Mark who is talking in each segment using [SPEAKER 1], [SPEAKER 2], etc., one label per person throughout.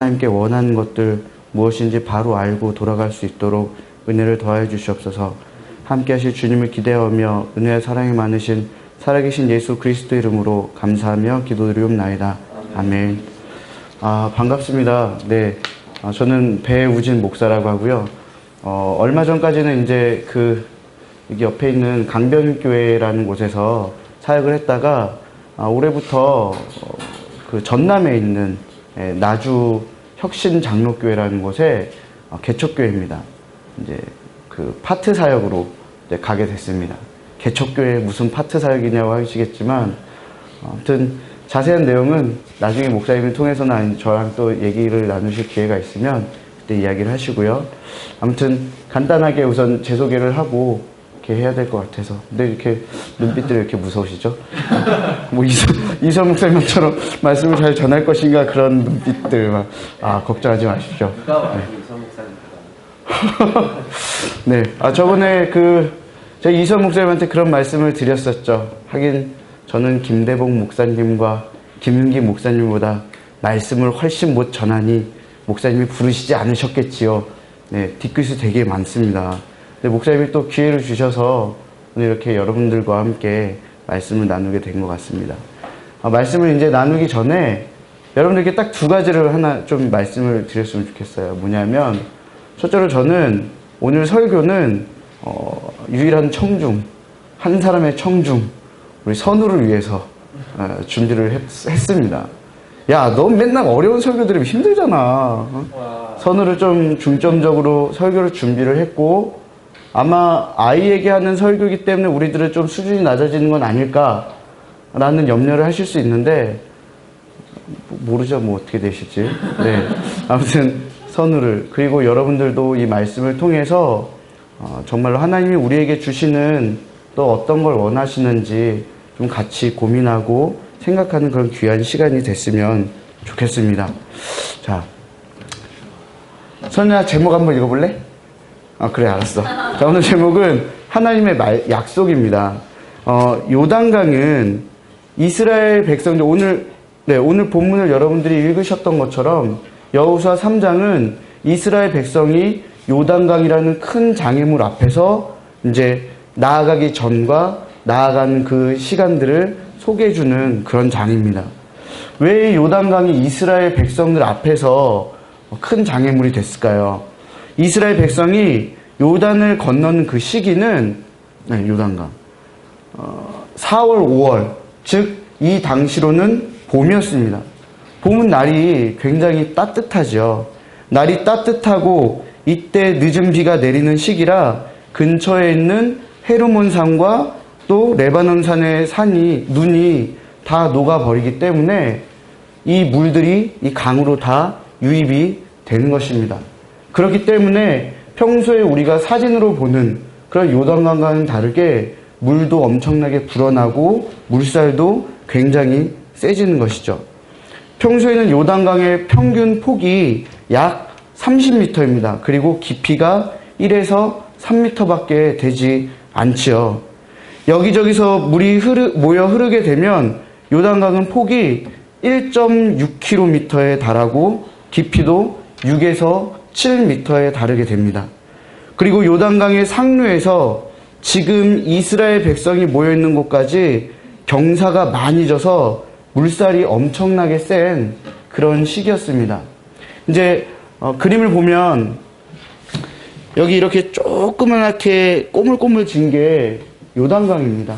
[SPEAKER 1] 하나님께 원하는 것들 무엇인지 바로 알고 돌아갈 수 있도록 은혜를 더하여 주시옵소서. 함께 하실 주님을 기대하며 은혜와 사랑이 많으신 살아계신 예수 그리스도 이름으로 감사하며 기도드리옵나이다. 아멘. 반갑습니다. 네, 저는 배우진 목사라고 하고요. 얼마 전까지는 이제 여기 옆에 있는 강변교회라는 곳에서 사역을 했다가 올해부터 전남에 있는 나주 혁신장로교회라는 곳에 개척교회입니다. 이제 파트 사역으로 이제 가게 됐습니다. 개척교회 무슨 파트 사역이냐고 하시겠지만, 아무튼 자세한 내용은 나중에 목사님을 통해서는 저랑 또 얘기를 나누실 기회가 있으면 그때 이야기를 하시고요. 아무튼 간단하게 우선 제 소개를 하고 이렇게 해야 될 것 같아서. 근데 이렇게 눈빛들이 이렇게 무서우시죠? 뭐 이선 목사님처럼 말씀을 잘 전할 것인가 그런 눈빛들 걱정하지 마십시오. 네. 저번에 제가 이선 목사님한테 그런 말씀을 드렸었죠. 하긴 저는 김대복 목사님과 김윤기 목사님보다 말씀을 훨씬 못 전하니 목사님이 부르시지 않으셨겠지요. 네. 뒤끝이 되게 많습니다. 근데 목사님이 또 기회를 주셔서 오늘 이렇게 여러분들과 함께 말씀을 나누게 된 것 같습니다. 말씀을 이제 나누기 전에 여러분들께 딱 두 가지를 하나 좀 말씀을 드렸으면 좋겠어요. 뭐냐면, 첫째로 저는 오늘 설교는 유일한 청중, 한 사람의 청중, 우리 선우를 위해서 준비를 했습니다. 야, 너 맨날 어려운 설교 들으면 힘들잖아. 선우를 좀 중점적으로 설교를 준비를 했고, 아마 아이에게 하는 설교이기 때문에 우리들은 좀 수준이 낮아지는 건 아닐까라는 염려를 하실 수 있는데, 모르죠, 뭐 어떻게 되실지. 네. 아무튼 선우를, 그리고 여러분들도 이 말씀을 통해서 정말로 하나님이 우리에게 주시는 또 어떤 걸 원하시는지 좀 같이 고민하고 생각하는 그런 귀한 시간이 됐으면 좋겠습니다. 자, 선우야, 제목 한번 읽어볼래? 그래, 알았어. 자, 오늘 제목은 하나님의 약속입니다. 요단강은 이스라엘 백성들, 오늘 본문을 여러분들이 읽으셨던 것처럼 여호수아 3장은 이스라엘 백성이 요단강이라는 큰 장애물 앞에서 이제 나아가기 전과 나아가는 그 시간들을 소개해주는 그런 장입니다. 왜 요단강이 이스라엘 백성들 앞에서 큰 장애물이 됐을까요? 이스라엘 백성이 요단을 건너는 그 시기는 요단강 4월, 5월, 즉 이 당시로는 봄이었습니다. 봄은 날이 굉장히 따뜻하죠. 날이 따뜻하고 이때 늦은 비가 내리는 시기라 근처에 있는 헤르몬산과 또 레바논산의 눈이 다 녹아버리기 때문에 이 물들이 이 강으로 다 유입이 되는 것입니다. 그렇기 때문에 평소에 우리가 사진으로 보는 그런 요단강과는 다르게 물도 엄청나게 불어나고 물살도 굉장히 세지는 것이죠. 평소에는 요단강의 평균 폭이 약 30m입니다. 그리고 깊이가 1에서 3m밖에 되지 않지요. 여기저기서 물이 모여 흐르게 되면 요단강은 폭이 1.6km에 달하고 깊이도 6에서 7m에 다르게 됩니다. 그리고 요단강의 상류에서 지금 이스라엘 백성이 모여있는 곳까지 경사가 많이 져서 물살이 엄청나게 센 그런 시기였습니다. 이제 그림을 보면 여기 이렇게 조그맣게 꼬물꼬물진 게 요단강입니다.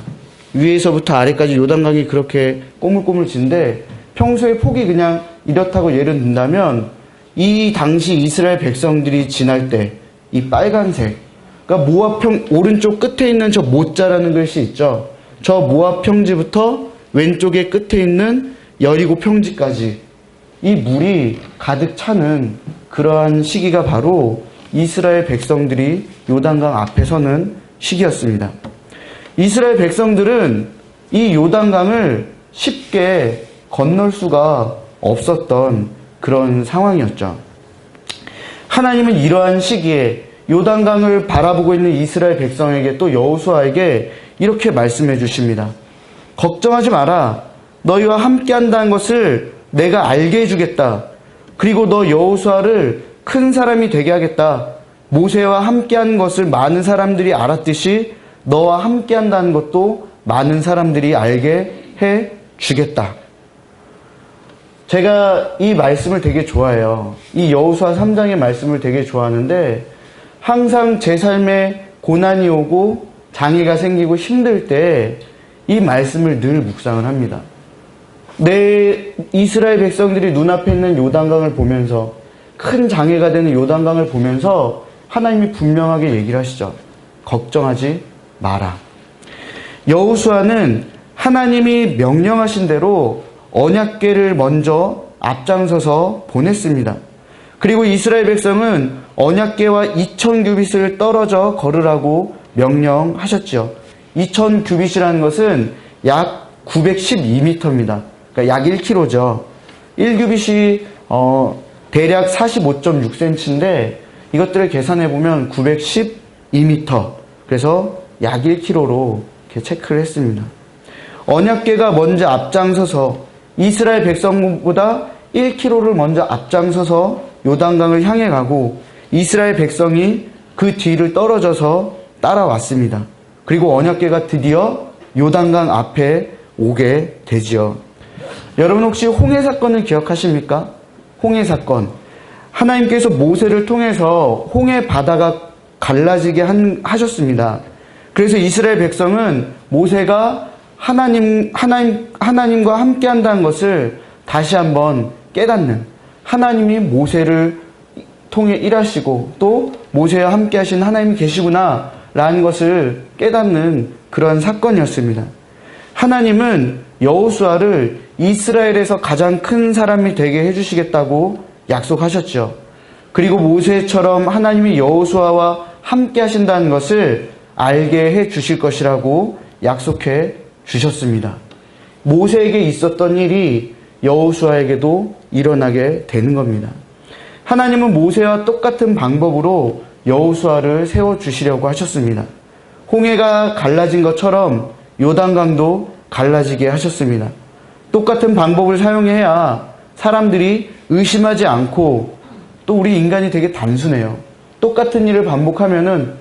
[SPEAKER 1] 위에서부터 아래까지 요단강이 그렇게 꼬물꼬물진데 평소에 폭이 그냥 이렇다고 예를 든다면 이 당시 이스라엘 백성들이 지날 때 이 빨간색, 그러니까 모압 오른쪽 끝에 있는 저 모자라는 글씨 있죠. 저 모압 평지부터 왼쪽에 끝에 있는 여리고 평지까지 이 물이 가득 차는 그러한 시기가 바로 이스라엘 백성들이 요단강 앞에 서는 시기였습니다. 이스라엘 백성들은 이 요단강을 쉽게 건널 수가 없었던 그런 상황이었죠. 하나님은 이러한 시기에 요단강을 바라보고 있는 이스라엘 백성에게 또 여호수아에게 이렇게 말씀해 주십니다. 걱정하지 마라. 너희와 함께 한다는 것을 내가 알게 해주겠다. 그리고 너 여호수아를 큰 사람이 되게 하겠다. 모세와 함께한 것을 많은 사람들이 알았듯이 너와 함께한다는 것도 많은 사람들이 알게 해 주겠다. 제가 이 말씀을 되게 좋아해요. 이 여호수아 3장의 말씀을 되게 좋아하는데 항상 제 삶에 고난이 오고 장애가 생기고 힘들 때 이 말씀을 늘 묵상을 합니다. 내 이스라엘 백성들이 눈앞에 있는 요단강을 보면서 큰 장애가 되는 요단강을 보면서 하나님이 분명하게 얘기를 하시죠. 걱정하지 마라. 여호수아는 하나님이 명령하신 대로 언약궤를 먼저 앞장서서 보냈습니다. 그리고 이스라엘 백성은 언약궤와 2000규빗을 떨어져 걸으라고 명령하셨죠. 2000규빗이라는 것은 약 912m입니다. 그러니까 약 1km죠. 1규빗이 대략 45.6cm인데 이것들을 계산해 보면 912m. 그래서 약 1km로 이렇게 체크를 했습니다. 언약궤가 먼저 앞장서서 이스라엘 백성보다 1km를 먼저 앞장서서 요단강을 향해 가고 이스라엘 백성이 그 뒤를 떨어져서 따라왔습니다. 그리고 언약궤가 드디어 요단강 앞에 오게 되지요. 여러분 혹시 홍해 사건을 기억하십니까? 홍해 사건. 하나님께서 모세를 통해서 홍해 바다가 갈라지게 하셨습니다. 그래서 이스라엘 백성은 모세가 하나님과 함께 한다는 것을 다시 한번 깨닫는, 하나님이 모세를 통해 일하시고 또 모세와 함께 하신 하나님이 계시구나 라는 것을 깨닫는 그러한 사건이었습니다. 하나님은 여호수아를 이스라엘에서 가장 큰 사람이 되게 해주시겠다고 약속하셨죠. 그리고 모세처럼 하나님이 여호수아와 함께 하신다는 것을 알게 해 주실 것이라고 약속해 주셨습니다. 모세에게 있었던 일이 여호수아에게도 일어나게 되는 겁니다. 하나님은 모세와 똑같은 방법으로 여호수아를 세워주시려고 하셨습니다. 홍해가 갈라진 것처럼 요단강도 갈라지게 하셨습니다. 똑같은 방법을 사용해야 사람들이 의심하지 않고, 또 우리 인간이 되게 단순해요. 똑같은 일을 반복하면은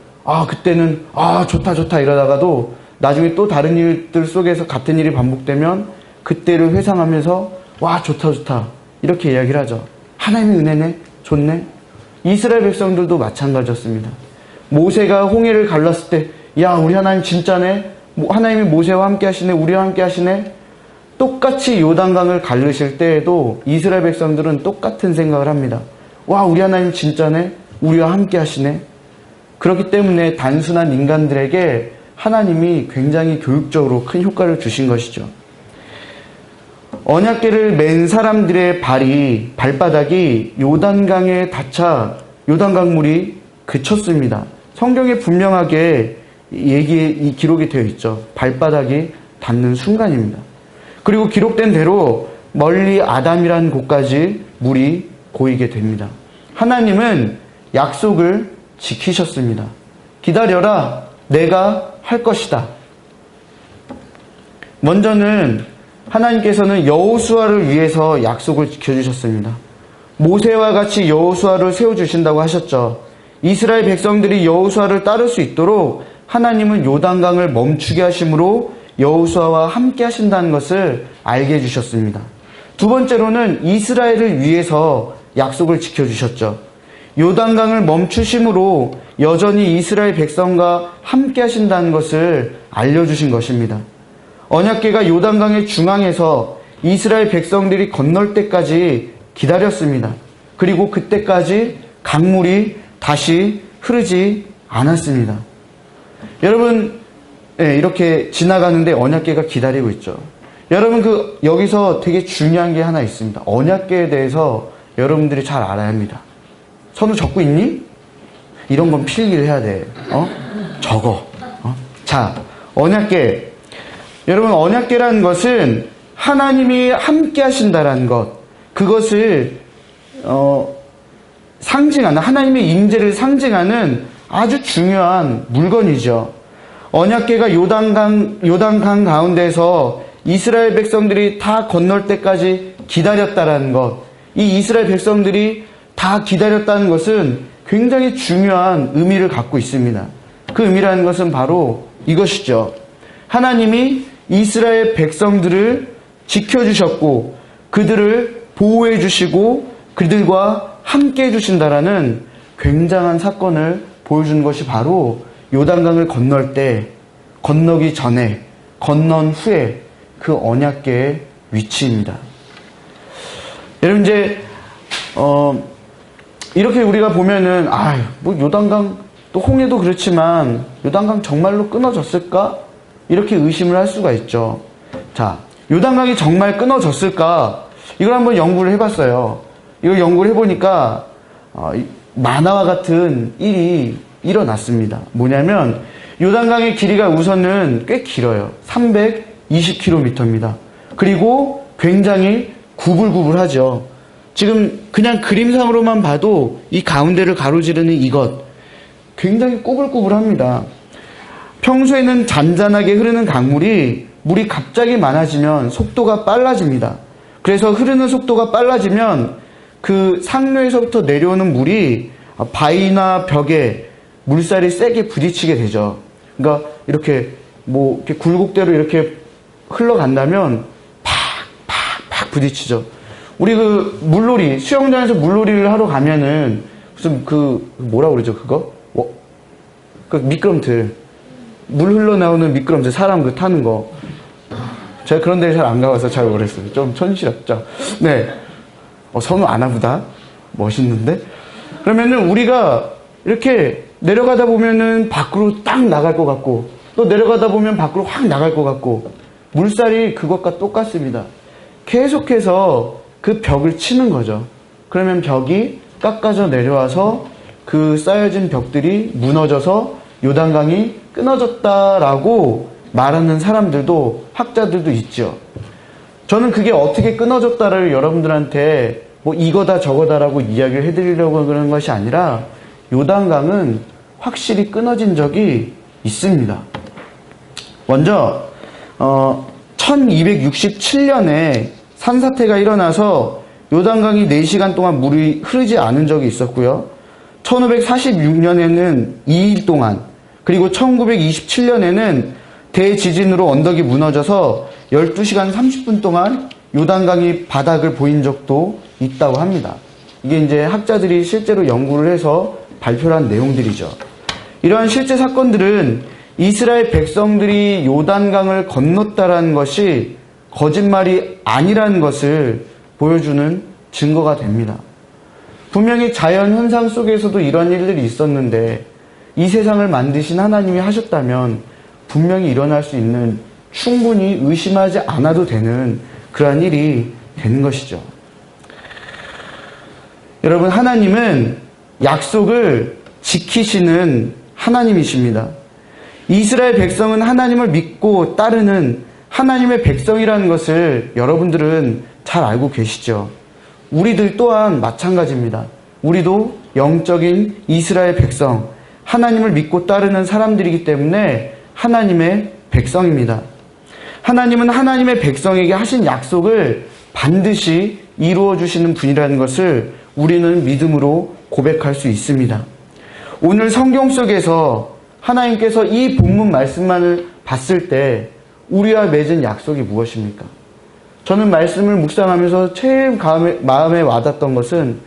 [SPEAKER 1] 그때는 좋다 이러다가도 나중에 또 다른 일들 속에서 같은 일이 반복되면 그때를 회상하면서 와 좋다 이렇게 이야기를 하죠. 하나님의 은혜네, 좋네. 이스라엘 백성들도 마찬가지였습니다. 모세가 홍해를 갈랐을 때 야 우리 하나님 진짜네, 하나님이 모세와 함께 하시네, 우리와 함께 하시네. 똑같이 요단강을 갈르실 때에도 이스라엘 백성들은 똑같은 생각을 합니다. 와 우리 하나님 진짜네, 우리와 함께 하시네. 그렇기 때문에 단순한 인간들에게 하나님이 굉장히 교육적으로 큰 효과를 주신 것이죠. 언약궤를 맨 사람들의 발바닥이 요단강에 닿자 요단강물이 그쳤습니다. 성경에 분명하게 기록이 되어 있죠. 발바닥이 닿는 순간입니다. 그리고 기록된 대로 멀리 아담이라는 곳까지 물이 고이게 됩니다. 하나님은 약속을 지키셨습니다. 기다려라, 내가 할 것이다. 먼저는 하나님께서는 여호수아를 위해서 약속을 지켜주셨습니다. 모세와 같이 여호수아를 세워주신다고 하셨죠. 이스라엘 백성들이 여호수아를 따를 수 있도록 하나님은 요단강을 멈추게 하심으로 여호수아와 함께 하신다는 것을 알게 해주셨습니다. 두 번째로는 이스라엘을 위해서 약속을 지켜주셨죠. 요단강을 멈추심으로 여전히 이스라엘 백성과 함께 하신다는 것을 알려주신 것입니다. 언약궤가 요단강의 중앙에서 이스라엘 백성들이 건널 때까지 기다렸습니다. 그리고 그때까지 강물이 다시 흐르지 않았습니다. 여러분, 이렇게 지나가는데 언약궤가 기다리고 있죠. 여러분, 여기서 되게 중요한 게 하나 있습니다. 언약궤에 대해서 여러분들이 잘 알아야 합니다. 손을 적고 있니? 이런 건 필기를 해야 돼. 적어. 자, 언약궤. 여러분, 언약궤라는 것은 하나님이 함께 하신다라는 것, 그것을 상징하는, 하나님의 임재를 상징하는 아주 중요한 물건이죠. 언약궤가 요단강 가운데서 이스라엘 백성들이 다 건널 때까지 기다렸다라는 것, 이 이스라엘 백성들이 다 기다렸다는 것은 굉장히 중요한 의미를 갖고 있습니다. 그 의미라는 것은 바로 이것이죠. 하나님이 이스라엘 백성들을 지켜주셨고 그들을 보호해 주시고 그들과 함께 해주신다라는 굉장한 사건을 보여주는 것이 바로 요단강을 건널 때, 건너기 전에, 건넌 후에 그 언약궤의 위치입니다. 여러분 이제 이렇게 우리가 보면은 뭐 요단강 또 홍해도 그렇지만 요단강 정말로 끊어졌을까? 이렇게 의심을 할 수가 있죠. 자, 요단강이 정말 끊어졌을까? 이걸 한번 연구를 해봤어요. 이걸 연구를 해보니까 만화와 같은 일이 일어났습니다. 뭐냐면 요단강의 길이가 우선은 꽤 길어요. 320km입니다. 그리고 굉장히 구불구불하죠. 지금 그냥 그림상으로만 봐도 이 가운데를 가로지르는 이것 굉장히 꾸불꾸불합니다. 평소에는 잔잔하게 흐르는 강물이 물이 갑자기 많아지면 속도가 빨라집니다. 그래서 흐르는 속도가 빨라지면 그 상류에서부터 내려오는 물이 바위나 벽에 물살이 세게 부딪히게 되죠. 그러니까 이렇게 이렇게 굴곡대로 이렇게 흘러간다면 팍 부딪히죠. 우리 그 물놀이, 수영장에서 물놀이를 하러 가면은 무슨 뭐라 그러죠 그거? 그 미끄럼틀. 물 흘러나오는 미끄럼틀, 사람 타는 거. 제가 그런 데를 잘 안 가봐서 잘 모르겠어요. 좀 촌스럽죠. 네. 선우 아나보다 멋있는데? 그러면은 우리가 이렇게 내려가다 보면은 밖으로 딱 나갈 것 같고, 또 내려가다 보면 밖으로 확 나갈 것 같고, 물살이 그것과 똑같습니다. 계속해서 그 벽을 치는 거죠. 그러면 벽이 깎아져 내려와서 그 쌓여진 벽들이 무너져서 요단강이 끊어졌다라고 말하는 사람들도, 학자들도 있죠. 저는 그게 어떻게 끊어졌다를 여러분들한테 이거다 저거다라고 이야기를 해드리려고 그러는 것이 아니라 요단강은 확실히 끊어진 적이 있습니다. 먼저 1267년에 산사태가 일어나서 요단강이 4시간 동안 물이 흐르지 않은 적이 있었고요. 1546년에는 2일 동안, 그리고 1927년에는 대지진으로 언덕이 무너져서 12시간 30분 동안 요단강이 바닥을 보인 적도 있다고 합니다. 이게 이제 학자들이 실제로 연구를 해서 발표를 한 내용들이죠. 이러한 실제 사건들은 이스라엘 백성들이 요단강을 건넜다라는 것이 거짓말이 아니라는 것을 보여주는 증거가 됩니다. 분명히 자연 현상 속에서도 이런 일들이 있었는데 이 세상을 만드신 하나님이 하셨다면 분명히 일어날 수 있는, 충분히 의심하지 않아도 되는 그러한 일이 되는 것이죠. 여러분, 하나님은 약속을 지키시는 하나님이십니다. 이스라엘 백성은 하나님을 믿고 따르는 하나님의 백성이라는 것을 여러분들은 잘 알고 계시죠. 우리들 또한 마찬가지입니다. 우리도 영적인 이스라엘 백성, 하나님을 믿고 따르는 사람들이기 때문에 하나님의 백성입니다. 하나님은 하나님의 백성에게 하신 약속을 반드시 이루어 주시는 분이라는 것을 우리는 믿음으로 고백할 수 있습니다. 오늘 성경 속에서 하나님께서 이 본문 말씀만을 봤을 때 우리와 맺은 약속이 무엇입니까? 저는 말씀을 묵상하면서 제일 마음에 와닿았던 것은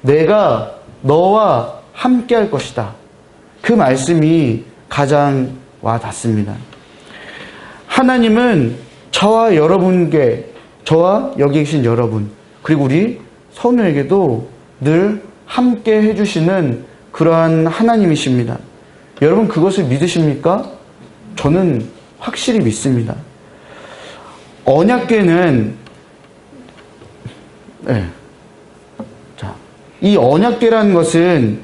[SPEAKER 1] 내가 너와 함께 할 것이다. 그 말씀이 가장 와닿습니다. 하나님은 저와 여러분께, 저와 여기 계신 여러분, 그리고 우리 선우에게도 늘 함께 해주시는 그러한 하나님이십니다. 여러분 그것을 믿으십니까? 저는 확실히 믿습니다. 언약궤는 이 언약궤라는 것은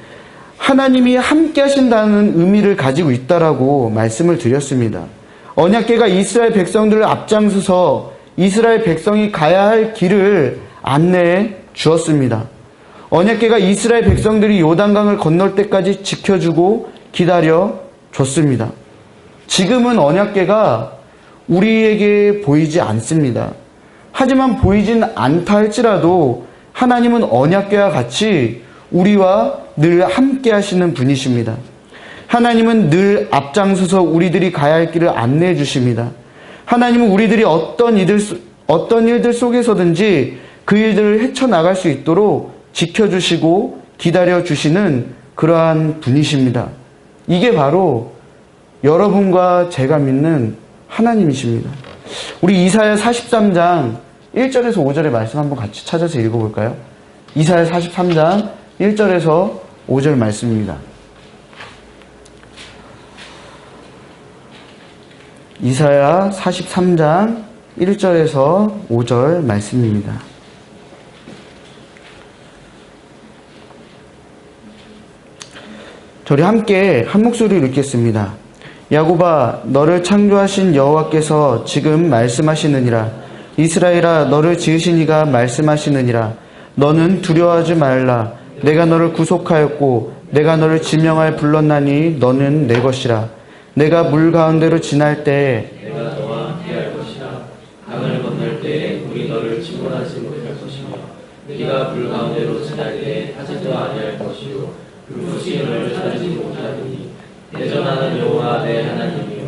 [SPEAKER 1] 하나님이 함께 하신다는 의미를 가지고 있다라고 말씀을 드렸습니다. 언약궤가 이스라엘 백성들을 앞장서서 이스라엘 백성이 가야 할 길을 안내해 주었습니다. 언약궤가 이스라엘 백성들이 요단강을 건널 때까지 지켜주고 기다려 줬습니다. 지금은 언약궤가 우리에게 보이지 않습니다. 하지만 보이진 않다 할지라도 하나님은 언약궤와 같이 우리와 늘 함께 하시는 분이십니다. 하나님은 늘 앞장서서 우리들이 가야 할 길을 안내해 주십니다. 하나님은 우리들이 어떤 일들 속에서든지 그 일들을 헤쳐나갈 수 있도록 지켜주시고 기다려주시는 그러한 분이십니다. 이게 바로 여러분과 제가 믿는 하나님이십니다. 우리 이사야 43장 1절에서 5절의 말씀 한번 같이 찾아서 읽어볼까요? 이사야 43장 1절에서 5절 말씀입니다. 이사야 43장 1절에서 5절 말씀입니다. 저희 함께 한 목소리로 읽겠습니다. 야곱아, 너를 창조하신 여호와께서 지금 말씀하시느니라. 이스라엘아, 너를 지으신 이가 말씀하시느니라. 너는 두려워하지 말라. 내가 너를 구속하였고 내가 너를 지명하여 불렀나니 너는 내 것이라. 내가 물 가운데로 지날 때에
[SPEAKER 2] 내가 너와 함께할 것이라. 강을 건널 때에 물이 너를 침몰하지 못할 것이며 네가 물 가운데로 지날 때에 타지도 아니할 것이요 불못이 너를 찾지 못하리니 대전하는 여호와 내 하나님이요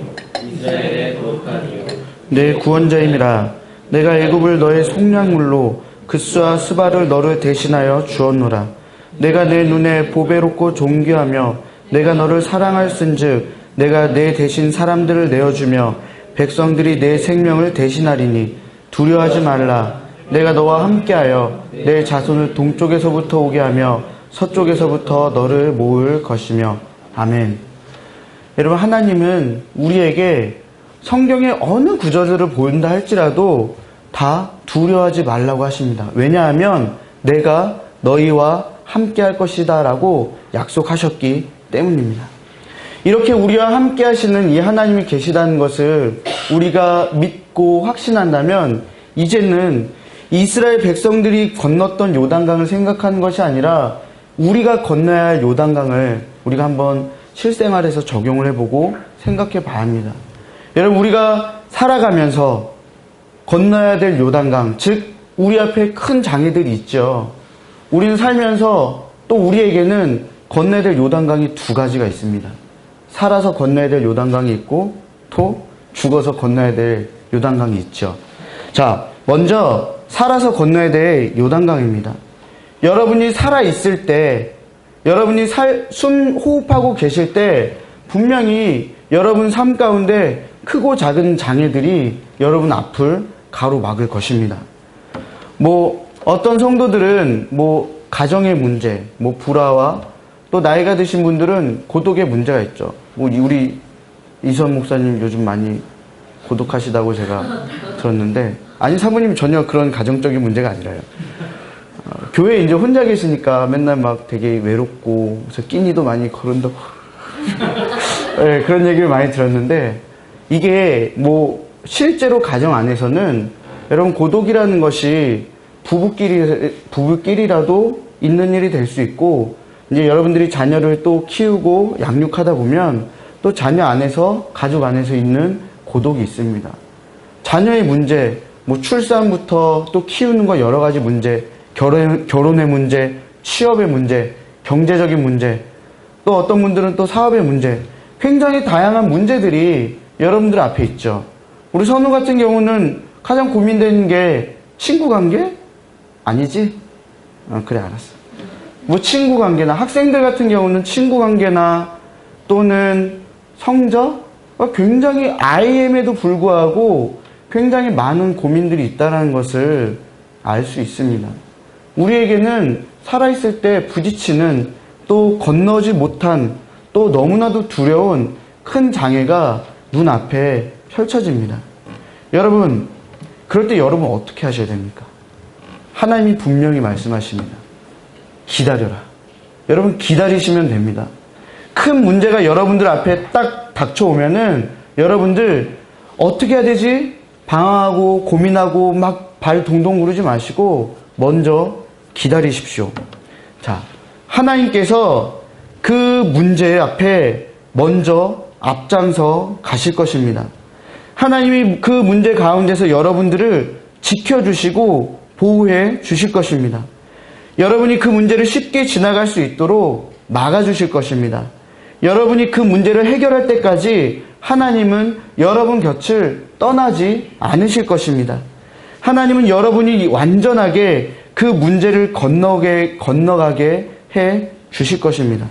[SPEAKER 2] 이스라엘의 거룩한 이요
[SPEAKER 1] 내 구원자임이라. 내가 애굽을 너의 속량물로 그스와 스바를 너를 대신하여 주었노라. 내가 내 눈에 보배롭고 존귀하며 내가 너를 사랑할쓴즉 내가 내 대신 사람들을 내어주며 백성들이 내 생명을 대신하리니 두려워하지 말라. 내가 너와 함께하여 내 자손을 동쪽에서부터 오게 하며 서쪽에서부터 너를 모을 것이며. 아멘. 여러분, 하나님은 우리에게 성경의 어느 구절들을 보인다 할지라도 다 두려워하지 말라고 하십니다. 왜냐하면 내가 너희와 함께 할 것이다 라고 약속하셨기 때문입니다. 이렇게 우리와 함께 하시는 이 하나님이 계시다는 것을 우리가 믿고 확신한다면 이제는 이스라엘 백성들이 건넜던 요단강을 생각하는 것이 아니라 우리가 건너야 할 요단강을 우리가 한번 실생활에서 적용을 해보고 생각해 봐야 합니다. 여러분, 우리가 살아가면서 건너야 될 요단강, 즉 우리 앞에 큰 장애들이 있죠. 우리는 살면서 또 우리에게는 건너야 될 요단강이 두 가지가 있습니다. 살아서 건너야 될 요단강이 있고 또 죽어서 건너야 될 요단강이 있죠. 자, 먼저 살아서 건너야 될 요단강입니다. 여러분이 살아있을 때, 여러분이 숨 호흡하고 계실 때 분명히 여러분 삶 가운데 크고 작은 장애들이 여러분 앞을 가로막을 것입니다. 어떤 성도들은 가정의 문제, 불화와 또 나이가 드신 분들은 고독의 문제가 있죠. 우리 이선 목사님 요즘 많이 고독하시다고 제가 들었는데, 아니, 사모님 전혀 그런 가정적인 문제가 아니라요. 교회에 이제 혼자 계시니까 맨날 막 되게 외롭고, 그래서 끼니도 많이 거른다고. 네, 그런 얘기를 많이 들었는데, 이게 실제로 가정 안에서는 여러분 고독이라는 것이 부부끼리라도 있는 일이 될 수 있고, 이제 여러분들이 자녀를 또 키우고 양육하다 보면 또 자녀 안에서, 가족 안에서 있는 고독이 있습니다. 자녀의 문제, 출산부터 또 키우는 거 여러 가지 문제, 결혼의 문제, 취업의 문제, 경제적인 문제, 또 어떤 분들은 또 사업의 문제, 굉장히 다양한 문제들이 여러분들 앞에 있죠. 우리 선우 같은 경우는 가장 고민되는 게 친구 관계? 아니지? 그래, 알았어. 친구 관계나, 학생들 같은 경우는 친구 관계나 또는 성적? 굉장히 IM에도 불구하고 굉장히 많은 고민들이 있다는 것을 알 수 있습니다. 우리에게는 살아있을 때 부딪히는, 또 건너지 못한, 또 너무나도 두려운 큰 장애가 눈앞에 펼쳐집니다. 여러분, 그럴 때 여러분 어떻게 하셔야 됩니까? 하나님이 분명히 말씀하십니다. 기다려라. 여러분, 기다리시면 됩니다. 큰 문제가 여러분들 앞에 딱 닥쳐오면은 여러분들 어떻게 해야 되지? 방황하고 고민하고 막 발 동동 구르지 마시고 먼저 기다리십시오. 자, 하나님께서 그 문제 앞에 먼저 앞장서 가실 것입니다. 하나님이 그 문제 가운데서 여러분들을 지켜주시고 보호해 주실 것입니다. 여러분이 그 문제를 쉽게 지나갈 수 있도록 막아주실 것입니다. 여러분이 그 문제를 해결할 때까지 하나님은 여러분 곁을 떠나지 않으실 것입니다. 하나님은 여러분이 완전하게 그 문제를 건너가게 해 주실 것입니다.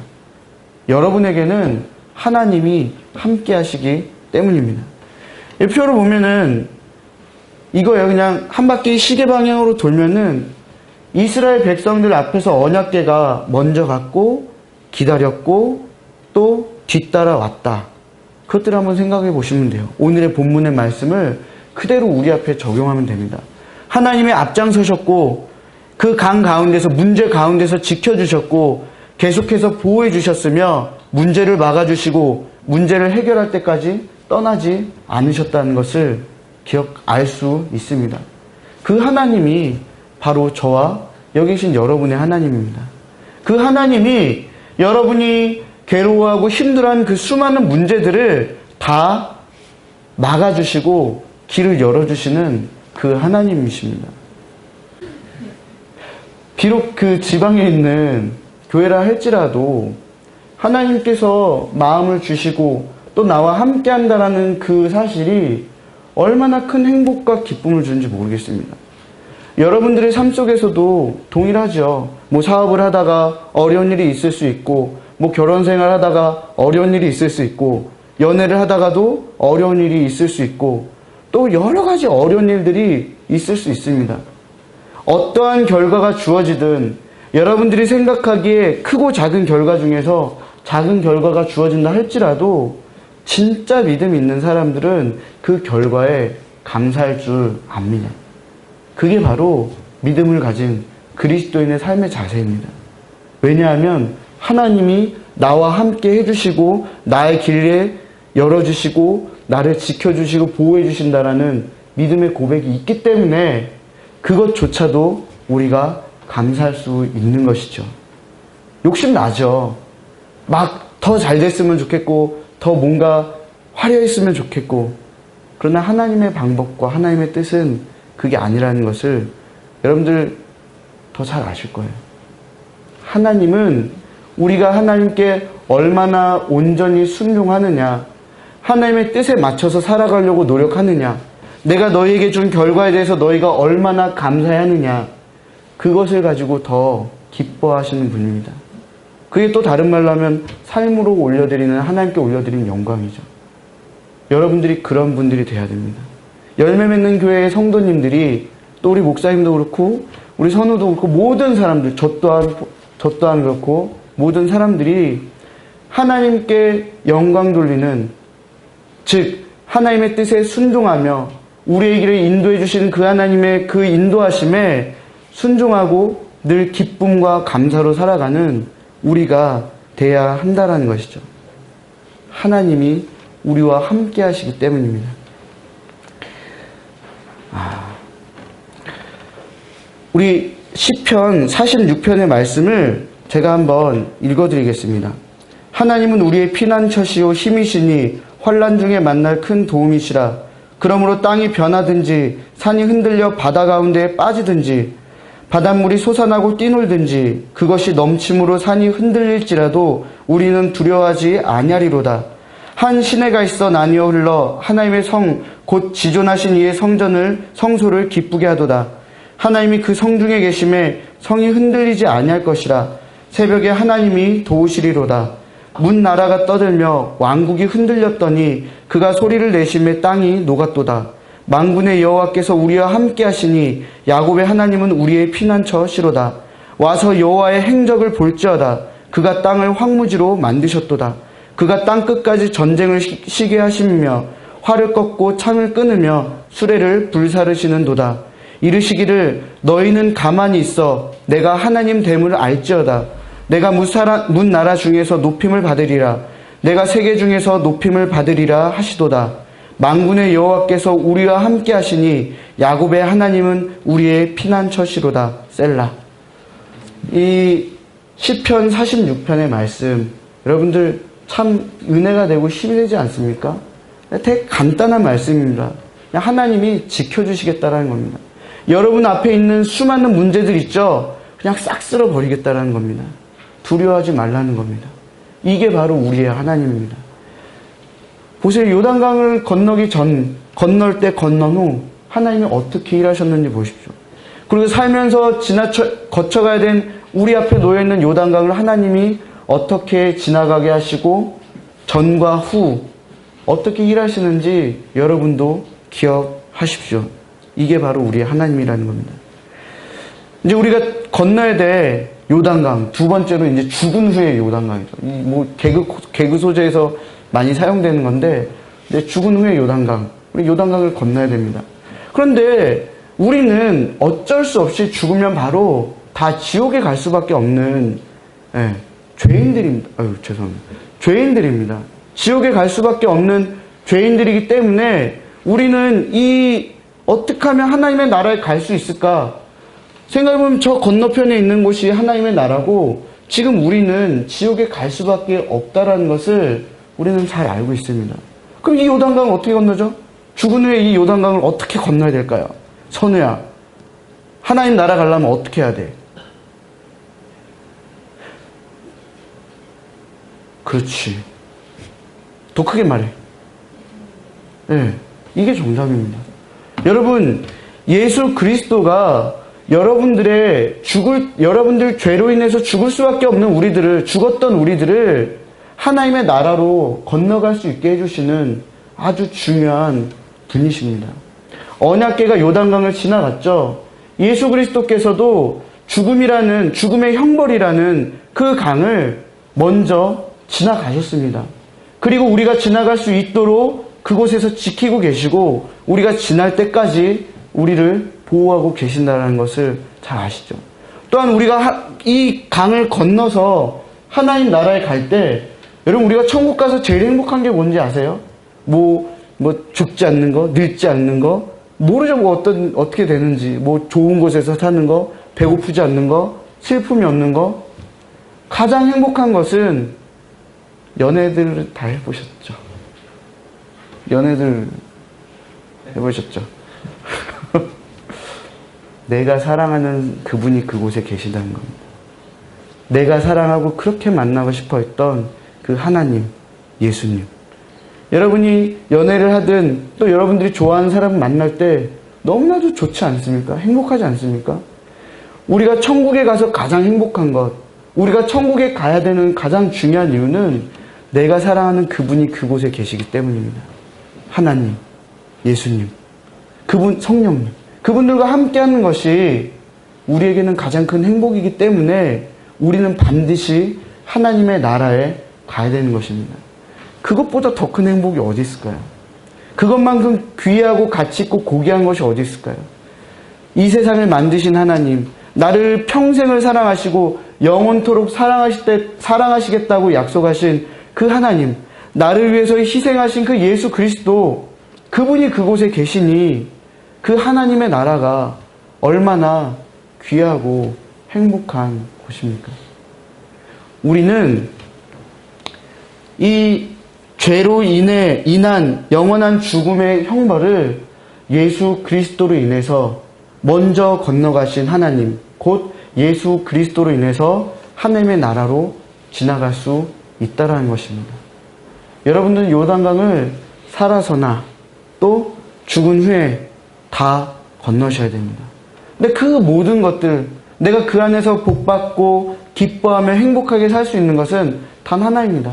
[SPEAKER 1] 여러분에게는 하나님이 함께 하시기 때문입니다. 이 표를 보면은 이거예요. 그냥 한 바퀴 시계 방향으로 돌면은 이스라엘 백성들 앞에서 언약궤가 먼저 갔고 기다렸고 또 뒤따라 왔다. 그것들을 한번 생각해 보시면 돼요. 오늘의 본문의 말씀을 그대로 우리 앞에 적용하면 됩니다. 하나님이 앞장서셨고 그 강 가운데서 문제 가운데서 지켜주셨고 계속해서 보호해 주셨으며 문제를 막아주시고 문제를 해결할 때까지 떠나지 않으셨다는 것을 알 수 있습니다. 그 하나님이 바로 저와 여기 계신 여러분의 하나님입니다. 그 하나님이 여러분이 괴로워하고 힘들어하는 그 수많은 문제들을 다 막아주시고 길을 열어주시는 그 하나님이십니다. 비록 그 지방에 있는 교회라 할지라도 하나님께서 마음을 주시고 또 나와 함께 한다라는 그 사실이 얼마나 큰 행복과 기쁨을 주는지 모르겠습니다. 여러분들의 삶 속에서도 동일하죠. 뭐 사업을 하다가 어려운 일이 있을 수 있고, 뭐 결혼 생활 하다가 어려운 일이 있을 수 있고, 연애를 하다가도 어려운 일이 있을 수 있고, 또 여러 가지 어려운 일들이 있을 수 있습니다. 어떠한 결과가 주어지든 여러분들이 생각하기에 크고 작은 결과 중에서 작은 결과가 주어진다 할지라도 진짜 믿음 있는 사람들은 그 결과에 감사할 줄 압니다. 그게 바로 믿음을 가진 그리스도인의 삶의 자세입니다. 왜냐하면 하나님이 나와 함께 해주시고 나의 길에 열어주시고 나를 지켜주시고 보호해주신다라는 믿음의 고백이 있기 때문에 그것조차도 우리가 감사할 수 있는 것이죠. 욕심 나죠. 막 더 잘 됐으면 좋겠고 더 뭔가 화려했으면 좋겠고, 그러나 하나님의 방법과 하나님의 뜻은 그게 아니라는 것을 여러분들 더 잘 아실 거예요. 하나님은 우리가 하나님께 얼마나 온전히 순종하느냐, 하나님의 뜻에 맞춰서 살아가려고 노력하느냐, 내가 너희에게 준 결과에 대해서 너희가 얼마나 감사하느냐, 그것을 가지고 더 기뻐하시는 분입니다. 그게 또 다른 말로 하면 삶으로 올려드리는, 하나님께 올려드리는 영광이죠. 여러분들이 그런 분들이 돼야 됩니다. 열매 맺는 교회의 성도님들이, 또 우리 목사님도 그렇고 우리 선우도 그렇고 모든 사람들, 저 또한 그렇고 모든 사람들이 하나님께 영광 돌리는, 즉 하나님의 뜻에 순종하며 우리의 길을 인도해 주시는 그 하나님의 그 인도하심에 순종하고 늘 기쁨과 감사로 살아가는 우리가 돼야 한다는 것이죠. 하나님이 우리와 함께 하시기 때문입니다. 우리 시편 46편의 말씀을 제가 한번 읽어드리겠습니다. 하나님은 우리의 피난처시요 힘이시니 환난 중에 만날 큰 도움이시라. 그러므로 땅이 변하든지 산이 흔들려 바다 가운데에 빠지든지 바닷물이 솟아나고 뛰놀든지 그것이 넘침으로 산이 흔들릴지라도 우리는 두려워하지 아니하리로다. 한 시내가 있어 나뉘어 흘러 하나님의 성 곧 지존하신 이의 성소를 기쁘게 하도다. 하나님이 그 성중에 계심에 성이 흔들리지 아니할 것이라. 새벽에 하나님이 도우시리로다. 문 나라가 떠들며 왕국이 흔들렸더니 그가 소리를 내심에 땅이 녹았도다. 만군의 여호와께서 우리와 함께 하시니 야곱의 하나님은 우리의 피난처시로다. 와서 여호와의 행적을 볼지어다. 그가 땅을 황무지로 만드셨도다. 그가 땅 끝까지 전쟁을 시게 하시며 활을 꺾고 창을 끊으며 수레를 불사르시는도다. 이르시기를 너희는 가만히 있어 내가 하나님 됨을 알지어다. 내가 문 나라 중에서 높임을 받으리라. 내가 세계 중에서 높임을 받으리라 하시도다. 만군의 여호와께서 우리와 함께 하시니 야곱의 하나님은 우리의 피난처시로다. 셀라. 이 시편 46편의 말씀, 여러분들 참 은혜가 되고 힘이 되지 않습니까? 되게 간단한 말씀입니다. 하나님이 지켜주시겠다라는 겁니다. 여러분 앞에 있는 수많은 문제들 있죠? 그냥 싹 쓸어버리겠다라는 겁니다. 두려워하지 말라는 겁니다. 이게 바로 우리의 하나님입니다. 보세요. 요단강을 건널 때 건넌 후 하나님이 어떻게 일하셨는지 보십시오. 그리고 살면서 거쳐가야 된 우리 앞에 놓여있는 요단강을 하나님이 어떻게 지나가게 하시고 전과 후 어떻게 일하시는지 여러분도 기억하십시오. 이게 바로 우리의 하나님이라는 겁니다. 이제 우리가 건너야 될 요단강, 두 번째로 이제 죽은 후의 요단강이죠. 개그 소재에서 많이 사용되는 건데, 이제 죽은 후의 요단강, 우리 요단강을 건너야 됩니다. 그런데 우리는 어쩔 수 없이 죽으면 바로 다 지옥에 갈 수밖에 없는 죄인들입니다. 죄송합니다. 죄인들입니다. 지옥에 갈 수밖에 없는 죄인들이기 때문에 우리는 어떻게 하면 하나님의 나라에 갈 수 있을까? 생각해보면 저 건너편에 있는 곳이 하나님의 나라고 지금 우리는 지옥에 갈 수밖에 없다라는 것을 우리는 잘 알고 있습니다. 그럼 이 요단강을 어떻게 건너죠? 죽은 후에 이 요단강을 어떻게 건너야 될까요? 선우야, 하나님 나라 가려면 어떻게 해야 돼? 그렇지. 더 크게 말해. 네, 이게 정답입니다. 여러분, 예수 그리스도가 여러분들 죄로 인해서 죽을 수밖에 없는 죽었던 우리들을 하나님의 나라로 건너갈 수 있게 해주시는 아주 중요한 분이십니다. 언약궤가 요단강을 지나갔죠. 예수 그리스도께서도 죽음의 형벌이라는 그 강을 먼저 지나가셨습니다. 그리고 우리가 지나갈 수 있도록 그곳에서 지키고 계시고 우리가 지날 때까지 우리를 보호하고 계신다는 것을 잘 아시죠. 또한 우리가 이 강을 건너서 하나님 나라에 갈 때 여러분 우리가 천국 가서 제일 행복한 게 뭔지 아세요? 죽지 않는 거, 늙지 않는 거, 모르죠. 어떻게 되는지, 좋은 곳에서 사는 거, 배고프지 않는 거, 슬픔이 없는 거. 가장 행복한 것은 연애들 다 해보셨죠. 연애들 해보셨죠. 내가 사랑하는 그분이 그곳에 계시다는 겁니다. 내가 사랑하고 그렇게 만나고 싶어 했던 그 하나님, 예수님. 여러분이 연애를 하든 또 여러분들이 좋아하는 사람 만날 때 너무나도 좋지 않습니까? 행복하지 않습니까? 우리가 천국에 가서 가장 행복한 것, 우리가 천국에 가야 되는 가장 중요한 이유는 내가 사랑하는 그분이 그곳에 계시기 때문입니다. 하나님, 예수님, 그분, 성령님, 그분들과 함께하는 것이 우리에게는 가장 큰 행복이기 때문에 우리는 반드시 하나님의 나라에 가야 되는 것입니다. 그것보다 더 큰 행복이 어디 있을까요? 그것만큼 귀하고 가치 있고 고귀한 것이 어디 있을까요? 이 세상을 만드신 하나님, 나를 평생을 사랑하시고 영원토록 사랑하시겠다고 약속하신 그 하나님, 나를 위해서 희생하신 그 예수 그리스도, 그분이 그곳에 계시니 그 하나님의 나라가 얼마나 귀하고 행복한 곳입니까? 우리는 이 죄로 인한 영원한 죽음의 형벌을 예수 그리스도로 인해서 먼저 건너가신 하나님, 곧 예수 그리스도로 인해서 하나님의 나라로 지나갈 수 있다라는 것입니다. 여러분들은 요단강을 살아서나 또 죽은 후에 다 건너셔야 됩니다. 근데 그 모든 것들, 내가 그 안에서 복받고 기뻐하며 행복하게 살 수 있는 것은 단 하나입니다.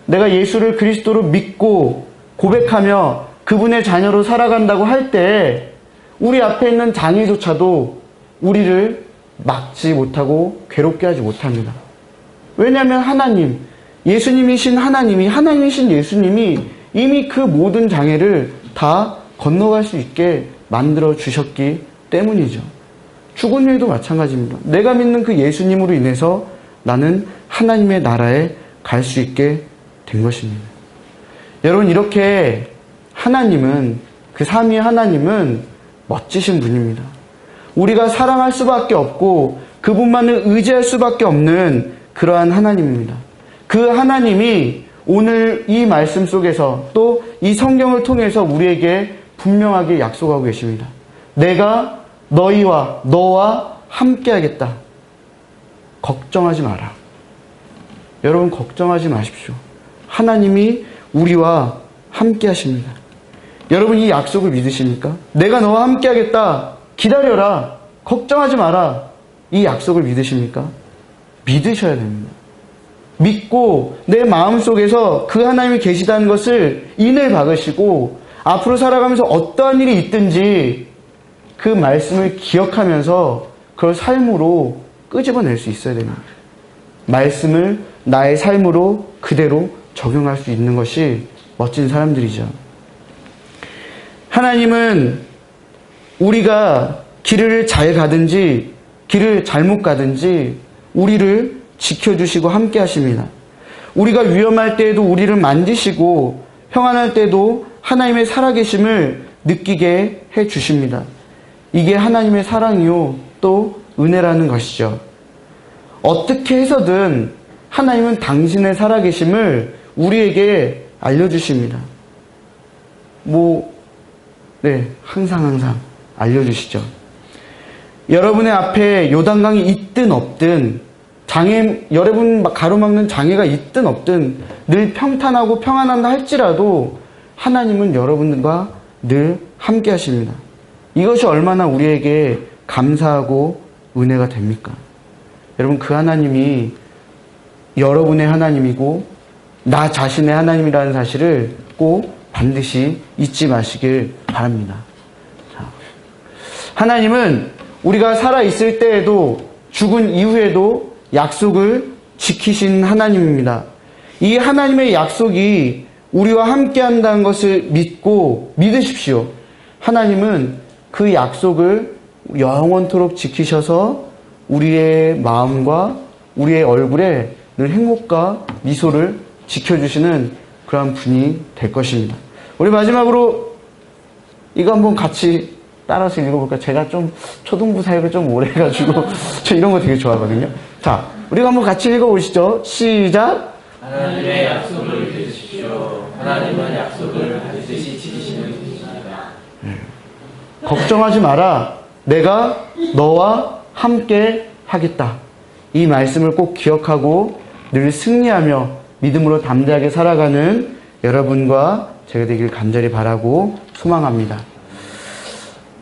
[SPEAKER 1] 내가 예수를 그리스도로 믿고 고백하며 그분의 자녀로 살아간다고 할 때 우리 앞에 있는 장애조차도 우리를 막지 못하고 괴롭게 하지 못합니다. 왜냐하면 하나님, 예수님이신 하나님이신 예수님이 이미 그 모든 장애를 다 건너갈 수 있게 만들어 주셨기 때문이죠. 죽은 후에도 마찬가지입니다. 내가 믿는 그 예수님으로 인해서 나는 하나님의 나라에 갈 수 있게 된 것입니다. 여러분, 이렇게 하나님은, 그 삼위 하나님은 멋지신 분입니다. 우리가 사랑할 수밖에 없고 그분만을 의지할 수밖에 없는 그러한 하나님입니다. 그 하나님이 오늘 이 말씀 속에서 또 이 성경을 통해서 우리에게 분명하게 약속하고 계십니다. 내가 너와 함께 하겠다. 걱정하지 마라. 여러분 걱정하지 마십시오. 하나님이 우리와 함께 하십니다. 여러분 이 약속을 믿으십니까? 내가 너와 함께 하겠다. 기다려라. 걱정하지 마라. 이 약속을 믿으십니까? 믿으셔야 됩니다. 믿고 내 마음속에서 그 하나님이 계시다는 것을 인을 박으시고 앞으로 살아가면서 어떠한 일이 있든지 그 말씀을 기억하면서 그걸 삶으로 끄집어낼 수 있어야 됩니다. 말씀을 나의 삶으로 그대로 적용할 수 있는 것이 멋진 사람들이죠. 하나님은 우리가 길을 잘 가든지 길을 잘못 가든지 우리를 지켜주시고 함께 하십니다. 우리가 위험할 때에도 우리를 만지시고 평안할 때도 하나님의 살아계심을 느끼게 해주십니다. 이게 하나님의 사랑이요 또 은혜라는 것이죠. 어떻게 해서든 하나님은 당신의 살아계심을 우리에게 알려주십니다. 항상 알려주시죠. 여러분의 앞에 요단강이 있든 없든 여러분 가로막는 장애가 있든 없든 늘 평탄하고 평안한다 할지라도 하나님은 여러분과 늘 함께 하십니다. 이것이 얼마나 우리에게 감사하고 은혜가 됩니까? 여러분 그 하나님이 여러분의 하나님이고 나 자신의 하나님이라는 사실을 꼭 반드시 잊지 마시길 바랍니다. 하나님은 우리가 살아있을 때에도 죽은 이후에도 약속을 지키신 하나님입니다. 이 하나님의 약속이 우리와 함께 한다는 것을 믿으십시오. 하나님은 그 약속을 영원토록 지키셔서 우리의 마음과 우리의 얼굴에 늘 행복과 미소를 지켜주시는 그러한 분이 될 것입니다. 우리 마지막으로 이거 한번 같이 따라서 읽어볼까요? 제가 좀 초등부 사역을 좀 오래 해가지고 저 이런 거 되게 좋아하거든요. 자, 우리가 한번 같이 읽어보시죠. 시작.
[SPEAKER 2] 하나님의 약속을 믿으십시오. 하나님은 약속을 반드시 지키시는 분이십니다.
[SPEAKER 1] 걱정하지 마라. 내가 너와 함께 하겠다. 이 말씀을 꼭 기억하고 늘 승리하며 믿음으로 담대하게 살아가는 여러분과 제가 되길 간절히 바라고 소망합니다.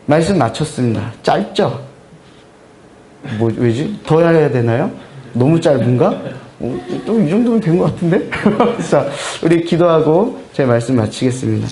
[SPEAKER 1] 말씀 마쳤습니다. 짧죠? 왜지? 더 해야 되나요? 너무 짧은가? 또 이 정도면 된 것 같은데? 자, 우리 기도하고 제 말씀 마치겠습니다.